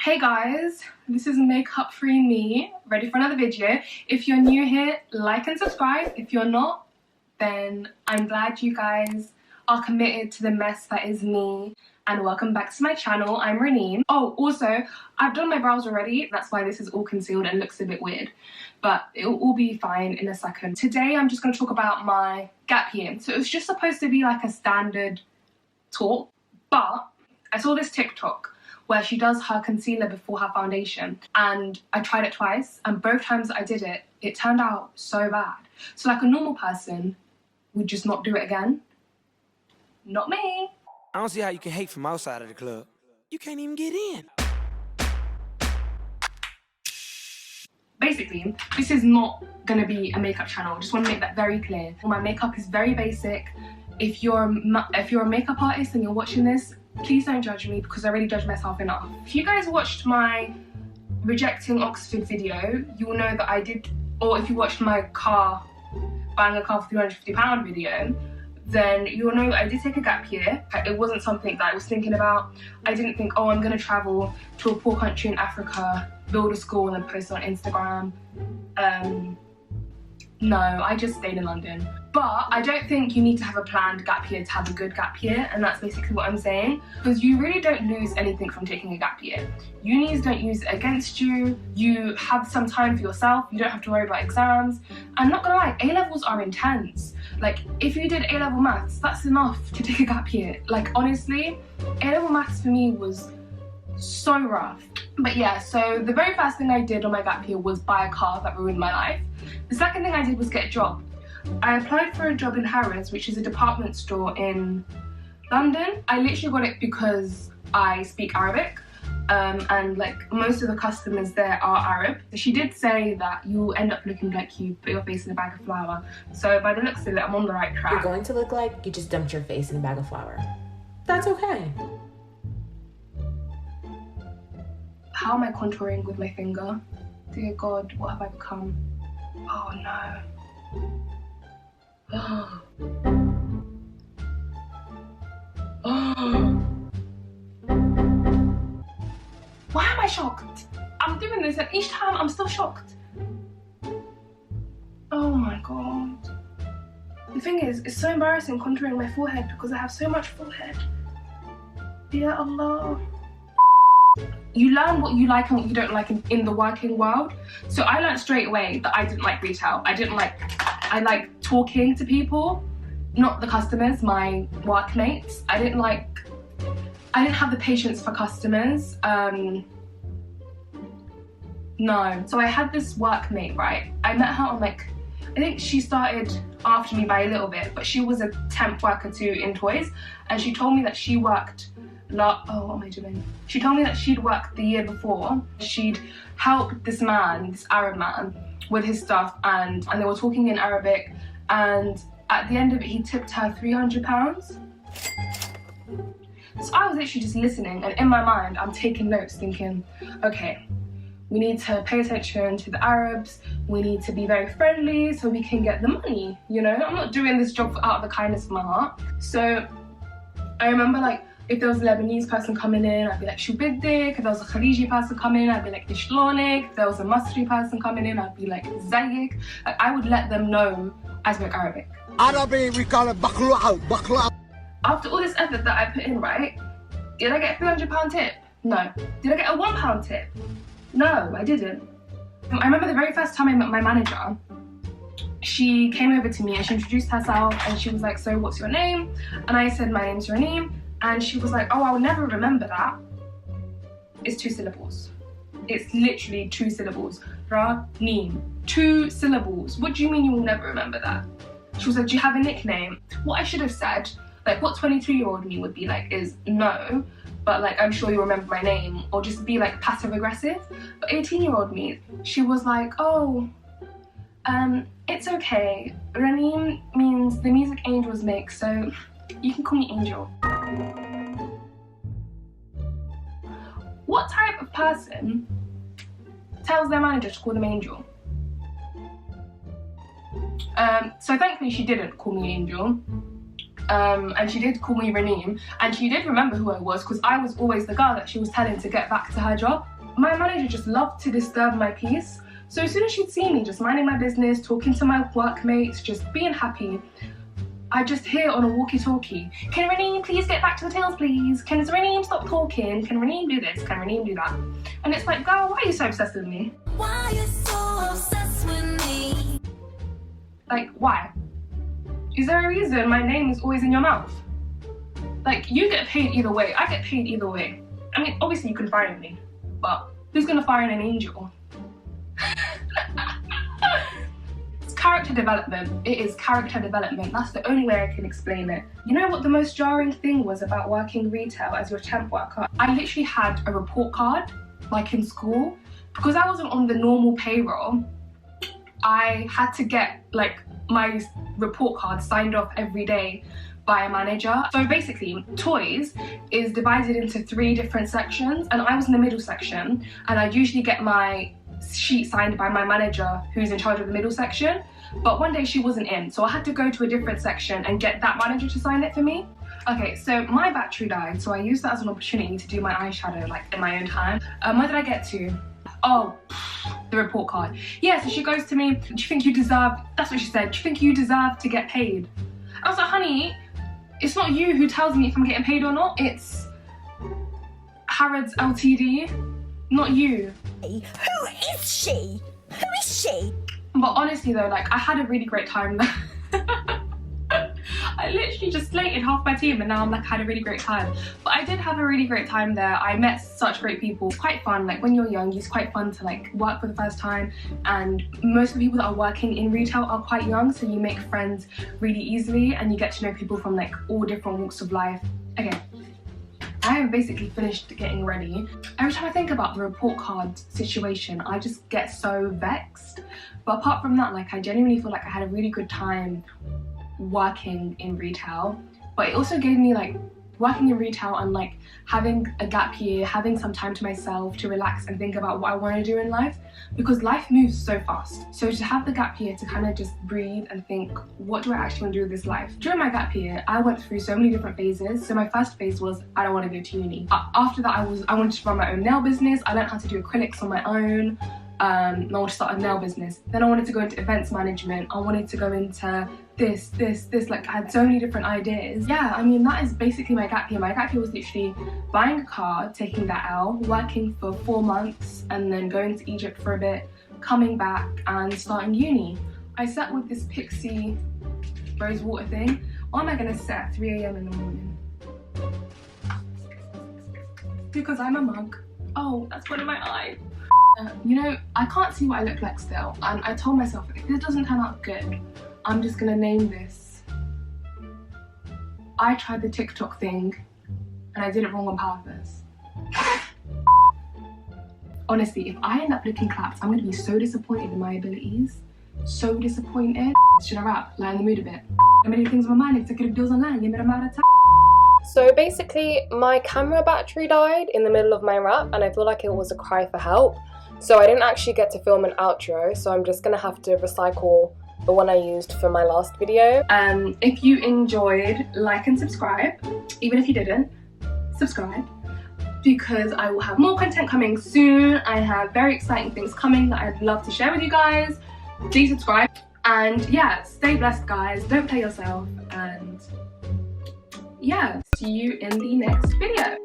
Hey guys, this is Makeup Free Me, ready for another video. If you're new here, like and subscribe. If you're not, then I'm glad you guys are committed to the mess that is me, and welcome back to my channel. I'm Raneem. Oh, also, I've done my brows already. That's why this is all concealed and looks a bit weird, but it'll all be fine in a second. Today, I'm just going to talk about my gap year. So it was just supposed to be like a standard talk, but I saw this TikTok where she does her concealer before her foundation, and I tried it twice, and both times I did it, it turned out so bad. So like a normal person would just not do it again. Not me. I don't see how you can hate from outside of the club. You can't even get in. Basically, this is not gonna be a makeup channel. I just want to make that very clear. My makeup is very basic. If you're a makeup artist and you're watching this, please don't judge me because I already judge myself enough. If you guys watched my rejecting Oxford video, you will know that I did, or if you watched my buying a car for £350 video, then you'll know that I did take a gap year. It wasn't something that I was thinking about. I didn't think, oh, I'm gonna travel to a poor country in Africa, build a school and then post it on Instagram. No, I just stayed in London. But I don't think you need to have a planned gap year to have a good gap year, and that's basically what I'm saying. Because you really don't lose anything from taking a gap year. Unis don't use it against you. You have some time for yourself. You don't have to worry about exams. I'm not gonna lie, A-levels are intense. Like, if you did A-level maths, that's enough to take a gap year. Like, honestly, A-level maths for me was so rough. But yeah, so the very first thing I did on my gap year was buy a car that ruined my life. The second thing I did was get a job. I applied for a job in Harrods, which is a department store in London. I literally got it because I speak Arabic, and like most of the customers there are Arab. She did say that you'll end up looking like you put your face in a bag of flour. So by the looks of it, I'm on the right track. You're going to look like you just dumped your face in a bag of flour. That's okay. How am I contouring with my finger? Dear God, what have I become? Oh no. Oh. Oh. Why am I shocked? I'm doing this and each time I'm still shocked. Oh my God. The thing is, it's so embarrassing contouring my forehead because I have so much forehead. Dear Allah. You learn what you like and what you don't like in the working world. So I learned straight away that I didn't like retail. I like talking to people, not the customers, my workmates. I didn't have the patience for customers. No. So I had this workmate, right? I met her on I think she started after me by a little bit, but she was a temp worker too in toys, and she told me that she worked what am I doing? She told me that she'd worked the year before. She'd helped this man, this Arab man, with his stuff, and they were talking in Arabic, and at the end of it, he tipped her £300. So I was literally just listening, and in my mind, I'm taking notes, thinking, okay, we need to pay attention to the Arabs, we need to be very friendly so we can get the money, you know? I'm not doing this job out of the kindness of my heart. So I remember if there was a Lebanese person coming in, I'd be like, Shubiddik. If there was a Khaliji person coming in, I'd be like, Ishlonik. If there was a Masri person coming in, I'd be like, Zayik. I would let them know I spoke Arabic. Arabic, we call it bakla. After all this effort that I put in, right, did I get a £300 tip? No. Did I get a £1 tip? No, I didn't. I remember the very first time I met my manager, she came over to me and she introduced herself and she was like, so what's your name? And I said, my name's Raneem. And she was like, oh, I'll never remember that. It's 2 syllables. It's literally 2 syllables. Raneem. 2 syllables. What do you mean you will never remember that? She was like, do you have a nickname? What I should have said, what 23-year-old me would be like is no, but I'm sure you remember my name, or just be passive aggressive. But 18-year-old me, she was like, oh, it's okay. Raneem means the music angels make, so you can call me Angel. What type of person tells their manager to call them Angel? So thankfully she didn't call me Angel. and she did call me Raneem, and she did remember who I was because I was always the girl that she was telling to get back to her job. my manager just loved to disturb my peace. So as soon as she'd see me just minding my business, talking to my workmates, just being happy, I just hear on a walkie-talkie, "Can Raneem please get back to the tills, please? Can Raneem stop talking? Can Raneem do this? Can Raneem do that?" And it's like, girl, why are you so obsessed with me? Why you so obsessed with me? Like, why? Is there a reason my name is always in your mouth? Like, you get paid either way, I get paid either way. I mean, obviously you can fire me, but who's gonna fire an angel? It's character development. It is character development. That's the only way I can explain it. You know what the most jarring thing was about working retail as your temp worker? I literally had a report card, like in school. Because I wasn't on the normal payroll, I had to get like my report card signed off every day by a manager. So basically, toys is divided into 3 different sections, and I was in the middle section, and I'd usually get my sheet signed by my manager who's in charge of the middle section. But one day she wasn't in, so I had to go to a different section and get that manager to sign it for me. Okay, so my battery died, so I used that as an opportunity to do my eyeshadow like in my own time. Where did I get to? Oh, the report card. Yeah, so she goes to me, "Do you think you deserve," that's what she said, "do you think you deserve to get paid?" I was like, honey, it's not you who tells me if I'm getting paid or not, it's Harrods Ltd, not you. Who is she? Who is she? But honestly though, like, I had a really great time there. I literally just slated half my team and now I'm like, I had a really great time. But I did have a really great time there. I met such great people. It's quite fun, like when you're young, it's quite fun to like work for the first time, and most of the people that are working in retail are quite young, so you make friends really easily and you get to know people from like all different walks of life. Okay, I have basically finished getting ready. Every time I think about the report card situation, I just get so vexed. But apart from that, like I genuinely feel like I had a really good time working in retail. But it also gave me like working in retail and like having a gap year, having some time to myself to relax and think about what I want to do in life, because life moves so fast. So to have the gap year to kind of just breathe and think, what do I actually want to do with this life? During my gap year, I went through so many different phases. So my first phase was, I don't want to go to uni. After that, I wanted to run my own nail business. I learned how to do acrylics on my own. I wanted to start a nail business. Then I wanted to go into events management. I wanted to go into this, like I had so many different ideas. Yeah, I mean, that is basically my gap year. My gap year was literally buying a car, taking that L, working for 4 months, and then going to Egypt for a bit, coming back and starting uni. I sat with this Pixie rose water thing. Why am I gonna sit at 3 AM in the morning? Because I'm a mug. Oh, that's one of my eyes. You know, I can't see what I look like still, and I told myself, if this doesn't turn out good, I'm just gonna name this, I tried the TikTok thing and I did it wrong on purpose. Honestly, if I end up looking clapped, I'm gonna be so disappointed in my abilities. So disappointed. Should I rap? Lighten the mood a bit. Many things on my mind, executive deals online, limited amount of time. So basically, my camera battery died in the middle of my rap and I feel like it was a cry for help. So I didn't actually get to film an outro, so I'm just gonna have to recycle the one I used for my last video. If you enjoyed, like and subscribe. Even if you didn't, subscribe, because I will have more content coming soon. I have very exciting things coming that I'd love to share with you guys. Please subscribe, and yeah, stay blessed guys, don't play yourself, and yeah, see you in the next video.